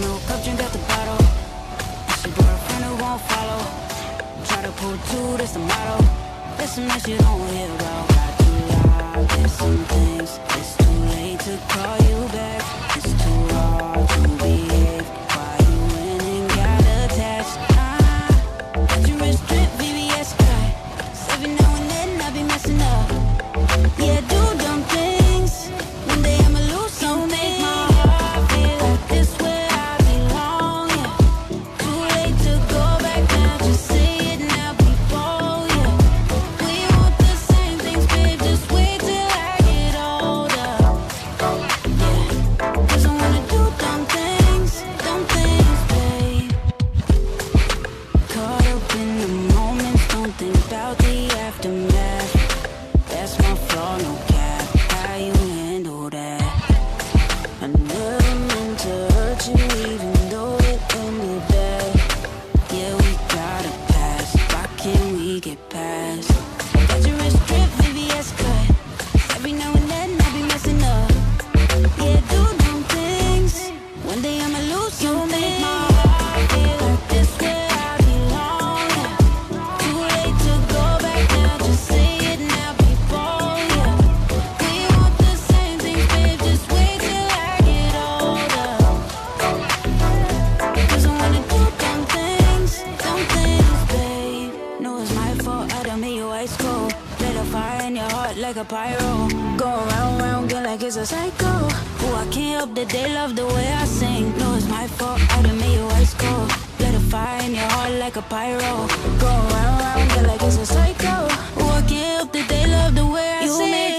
no cup, drink out the bottle. And she brought a friend who won't follow. Try to pull two, that's the motto. There's some that you don't hear about. Got too loud, there's some things. It's too late to call you back. It's too hard to behave. Why you went and got attached? Got your wrist drip, VVS cut. So every now and then I be messing up. Yeah, do dumb things. One day I'ma lose something. Make my heart feel like this where I belong. Yeah, too late to go back now. Just say it now before. Yeah, we want the same things, babe. Just wait till I get older. Yeah, 'cause I wanna do dumb things, babe. Caught up in the moments, don't think about the aftermath. That's my flaw, no cap. How you handle that? I never meant to hurt you, even though it ended bad. Yeah, we gotta pass. Why can't we get past? Got your wrist drip, VVS cut. Every now and then I be messing up. Yeah, do dumb things. One day I'ma lose you. Make my heart feel like this where I belong. Yeah. Too late to go back now. Just say it now before. Yeah. We want the same things, babe. Just wait till I get older. 'Cause I wanna do dumb things, babe. No, it's my fault. I done made you ice cold. Lit a fire in your heart like a pyro. Go round, round, get like it's a psycho. Oh, I can't help that they love the way I sing. No, it's my fault. I done made you ice cold. Lit a fire in your heart like a pyro. Go round, round, get like it's a psycho. Oh, I can't help that they love the way I sing. You make